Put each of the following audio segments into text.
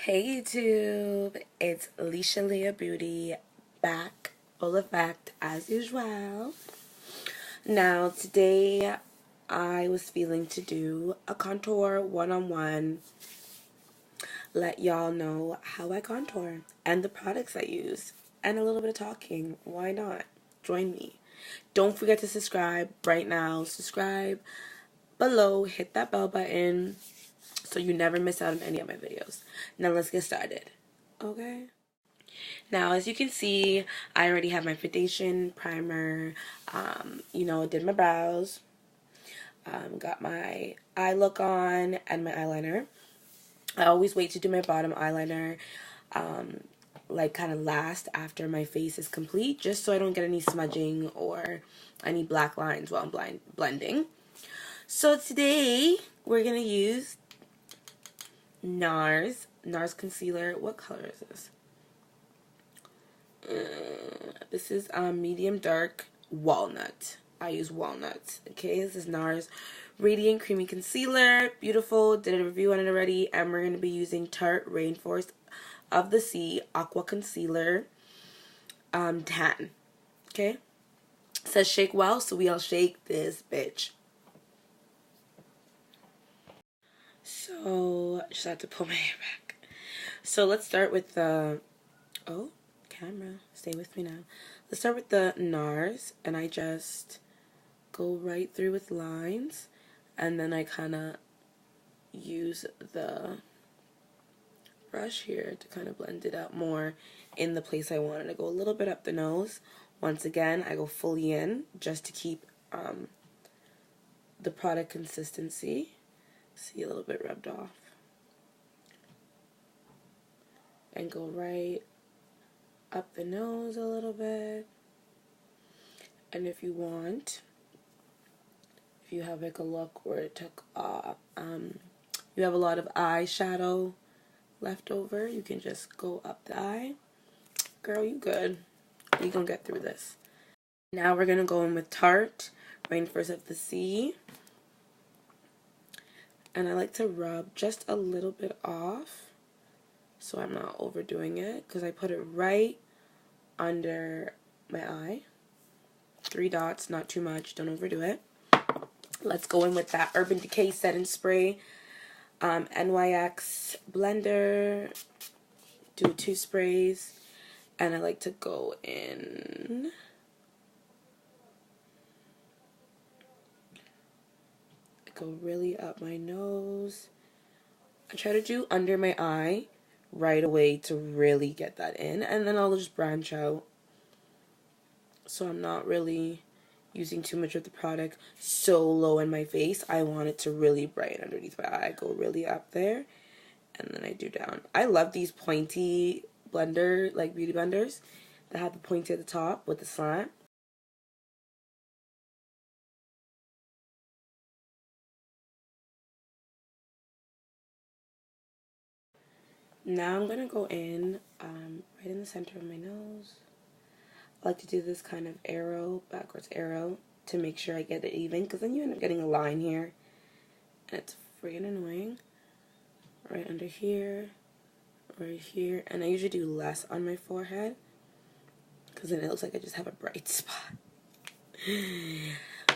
Hey YouTube, it's LisshaaleahBeauty back, full effect as usual. Now today I was feeling to do a contour one-on-one, let y'all know how I contour and the products I use and a little bit of talking. Why not? Join me. Don't forget to subscribe right now. Subscribe below, hit that bell button so you never miss out on any of my videos. Now let's get started. Okay. Now as you can see, I already have my foundation, primer, did my brows, got my eye look on and my eyeliner. I always wait to do my bottom eyeliner like kind of last after my face is complete, just so I don't get any smudging or any black lines while I'm blending. So today we're going to use NARS concealer. What color is this? This is medium dark walnut. I use walnut. Okay, this is NARS Radiant Creamy Concealer. Beautiful. Did a review on it already. And we're going to be using Tarte Rainforest of the Sea Aqua Concealer Tan. Okay. It says shake well, so we'll shake this bitch. So, I just have to pull my hair back. So, let's start with the... Oh, camera. Stay with me now. Let's start with the NARS. And I just go right through with lines. And then I kind of use the brush here to kind of blend it out more in the place I want it. I go a little bit up the nose. Once again, I go fully in just to keep the product consistency. See, a little bit rubbed off. And go right up the nose a little bit. And if you want, if you have like a look where it took you have a lot of eyeshadow left over, you can just go up the eye. Girl, you good. You gonna get through this. Now we're gonna go in with Tarte Rainforest of the Sea. And I like to rub just a little bit off so I'm not overdoing it, because I put it right under my eye. 3 dots, not too much, don't overdo it. Let's go in with that Urban Decay setting spray. NYX Blender. Do 2 sprays. And I like to go in... go really up my nose. I try to do under my eye right away to really get that in, and then I'll just branch out so I'm not really using too much of the product so low in my face. I want it to really brighten underneath my eye. I go really up there and then I do down. I love these pointy blender, like beauty blenders that have the pointy at the top with the slant. Now I'm going to go in right in the center of my nose. I like to do this kind of arrow, backwards arrow, to make sure I get it even, because then you end up getting a line here. And it's freaking annoying. Right under here, right here. And I usually do less on my forehead, because then it looks like I just have a bright spot.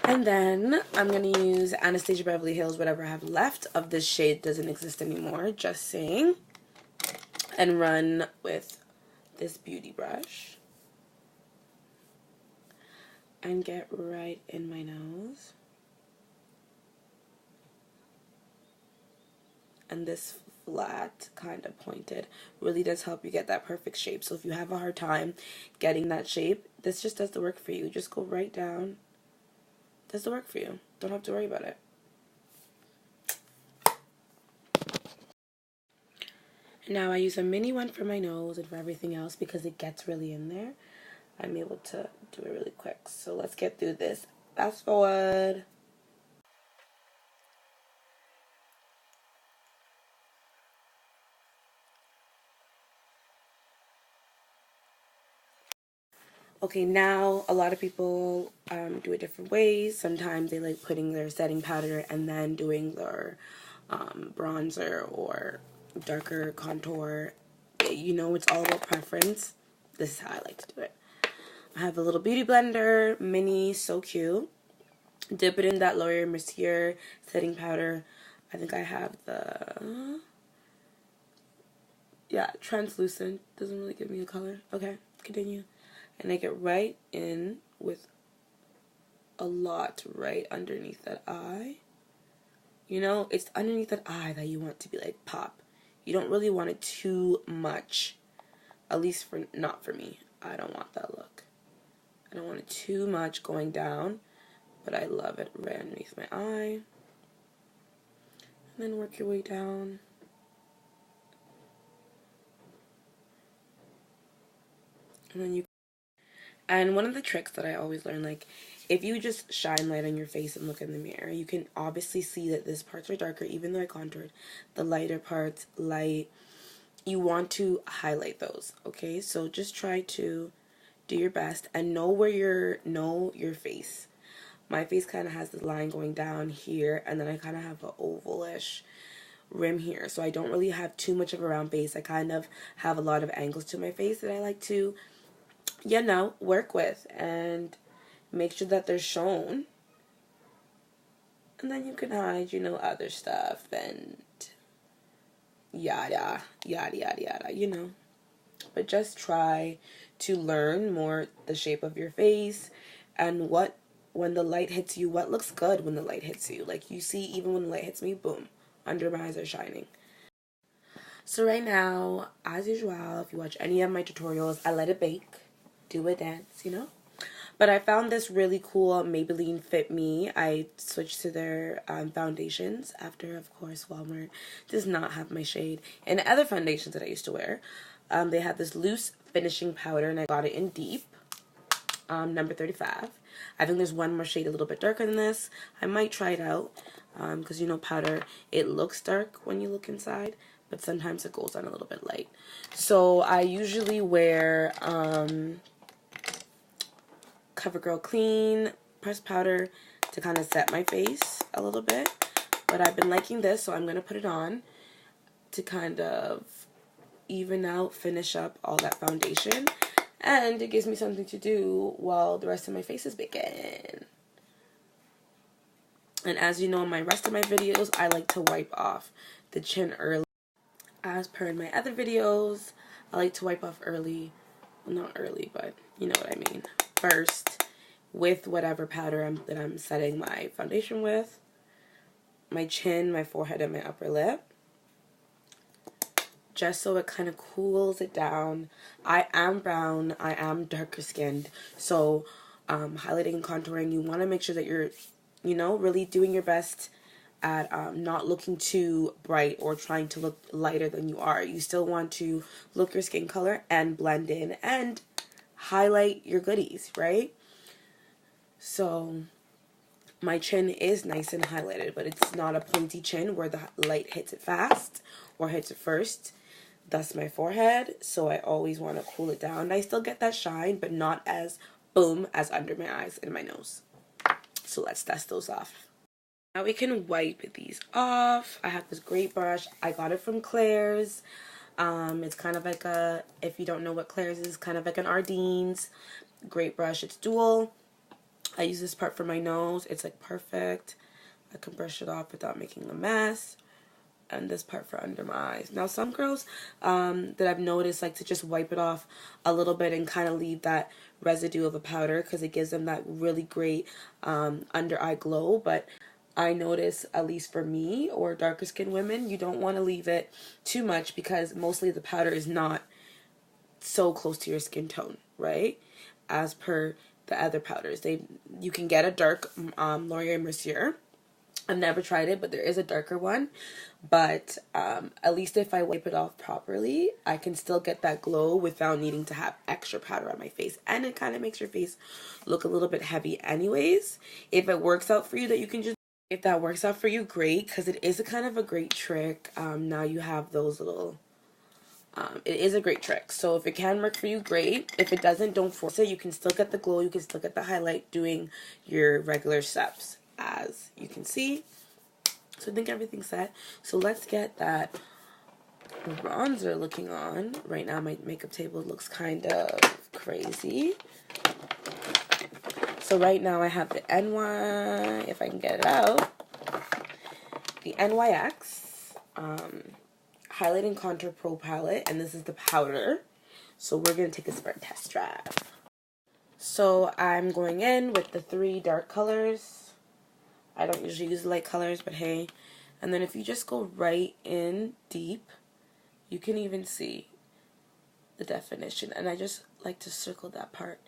And then I'm going to use Anastasia Beverly Hills, whatever I have left of this shade doesn't exist anymore, just saying. And run with this beauty brush and get right in my nose. And this flat kind of pointed really does help you get that perfect shape. So if you have a hard time getting that shape, this just does the work for you. Just go right down. Does the work for you. Don't have to worry about it. Now I use a mini one for my nose and for everything else because it gets really in there. I'm able to do it really quick. So let's get through this. Fast forward. Okay, now a lot of people do it different ways. Sometimes they like putting their setting powder and then doing their bronzer or darker contour. You know, it's all about preference. This is how I like to do it. I have a little beauty blender, mini, so cute. Dip it in that L'Oreal Mercier setting powder. I think I have the, yeah, translucent. Doesn't really give me a color. Okay, continue. And I get right in with a lot right underneath that eye. You know, it's underneath that eye that you want to be like pop. You don't really want it too much. At least not for me. I don't want that look. I don't want it too much going down, but I love it right underneath my eye. And then work your way down. And one of the tricks that I always learn, like, if you just shine light on your face and look in the mirror, you can obviously see that these parts are darker, even though I contoured the lighter parts light. You want to highlight those, okay? So just try to do your best and know your face. My face kind of has the line going down here, and then I kind of have an ovalish rim here. So I don't really have too much of a round face. I kind of have a lot of angles to my face that I like to, you know, work with and make sure that they're shown. And then you can hide, you know, other stuff and yada, yada, yada, yada, you know. But just try to learn more the shape of your face and when the light hits you, what looks good when the light hits you. Like, you see, even when the light hits me, boom, under my eyes are shining. So right now, as usual, if you watch any of my tutorials, I let it bake, do a dance, you know. But I found this really cool Maybelline Fit Me. I switched to their foundations after, of course, Walmart does not have my shade. And other foundations that I used to wear, they had this loose finishing powder, and I got it in deep, number 35. I think there's one more shade a little bit darker than this. I might try it out, because, you know, powder, it looks dark when you look inside, but sometimes it goes on a little bit light. So I usually wear CoverGirl Clean pressed powder to kind of set my face a little bit, but I've been liking this, so I'm going to put it on to kind of even out, finish up all that foundation, and it gives me something to do while the rest of my face is baking. And as you know, in my rest of my videos, I like to wipe off the chin early. As per in my other videos, I like to wipe off early, well, not early, but you know what I mean, first, with whatever powder that I'm setting my foundation with, my chin, my forehead, and my upper lip, just so it kind of cools it down. I am brown, I am darker skinned, so highlighting and contouring, you want to make sure that you're, you know, really doing your best at not looking too bright or trying to look lighter than you are. You still want to look your skin color and blend in and highlight your goodies, right? So my chin is nice and highlighted, but it's not a pointy chin where the light hits it fast or hits it first. Thus my forehead, so I always want to cool it down. I still get that shine, but not as boom as under my eyes and my nose. So let's dust those off. Now we can wipe these off. I have this great brush. I got it from Claire's. It's kind of like a, if you don't know what Claire's is, kind of like an Ardene's. Great brush. It's dual. I use this part for my nose. It's like perfect. I can brush it off without making a mess. And this part for under my eyes. Now some girls that I've noticed like to just wipe it off a little bit and kind of leave that residue of a powder because it gives them that really great under eye glow. But I notice, at least for me or darker skinned women, you don't want to leave it too much because mostly the powder is not so close to your skin tone, right? As per the other powders, you can get a dark L'Oreal Mercier. I've never tried it, but there is a darker one. But at least if I wipe it off properly, I can still get that glow without needing to have extra powder on my face. And it kind of makes your face look a little bit heavy anyways. If it works out for you, that you can just, if that works out for you, great, because it is a kind of a great trick. Now you have those little, it is a great trick. So if it can work for you, great. If it doesn't, don't force it. You can still get the glow. You can still get the highlight doing your regular steps, as you can see. So I think everything's set. So let's get that bronzer looking on. Right now my makeup table looks kind of crazy. So right now I have the NY, if I can get it out, the NYX Highlight and Contour Pro Palette, and this is the powder. So we're going to take this for a test drive. So I'm going in with the 3 dark colors. I don't usually use light colors, but hey. And then if you just go right in deep, you can even see the definition. And I just like to circle that part.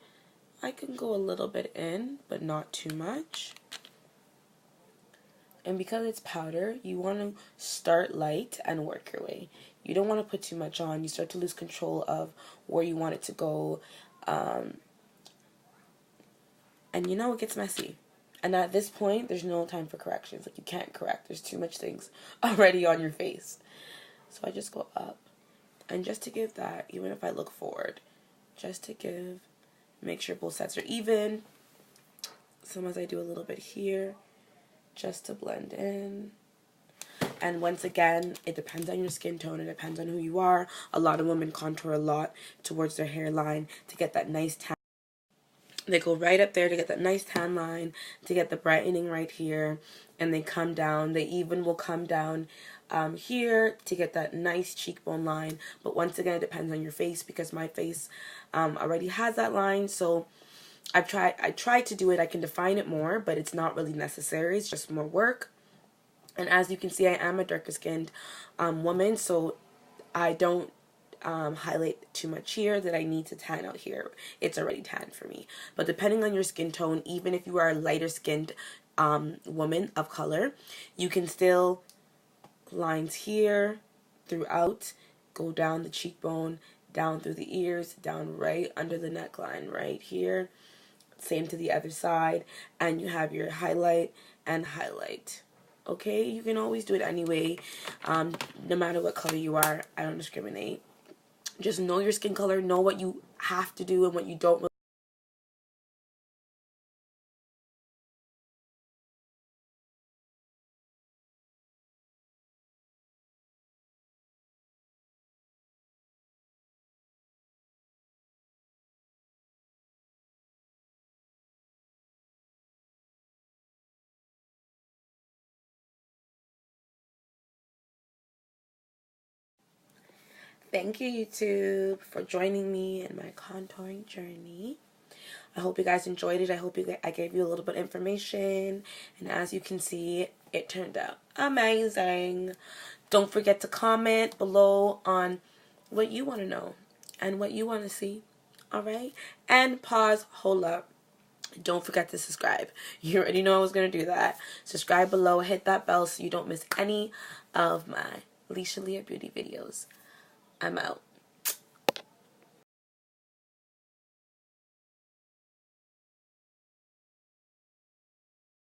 I can go a little bit in, but not too much. And because it's powder, you want to start light and work your way. You don't want to put too much on. You start to lose control of where you want it to go. And you know, it gets messy. And at this point, there's no time for corrections. Like, you can't correct. There's too much things already on your face. So I just go up. And just to give that, even if I look forward, just to give, make sure both sides are even. Sometimes I do a little bit here, just to blend in. And once again, it depends on your skin tone. It depends on who you are. A lot of women contour a lot towards their hairline to get that nice tan. They go right up there to get that nice tan line, to get the brightening right here, and they come down. They even will come down here to get that nice cheekbone line. But once again, it depends on your face, because my face already has that line. So I try to do it. I can define it more, but it's not really necessary. It's just more work. And as you can see, I am a darker skinned woman, so I don't highlight too much here that I need to tan out here. It's already tan for me. But depending on your skin tone, even if you are a lighter skinned woman of color, you can still lines here throughout, go down the cheekbone, down through the ears, down right under the neckline right here. Same to the other side, and you have your highlight and highlight. Okay, you can always do it anyway, no matter what color you are. I don't discriminate. Just know your skin color, know what you have to do and what you don't. Thank you, YouTube, for joining me in my contouring journey. I hope you guys enjoyed it. I hope I gave you a little bit of information. And as you can see, it turned out amazing. Don't forget to comment below on what you want to know and what you want to see. Alright? And pause, hold up. Don't forget to subscribe. You already know I was going to do that. Subscribe below. Hit that bell so you don't miss any of my LisshaaleahBeauty videos. I'm out.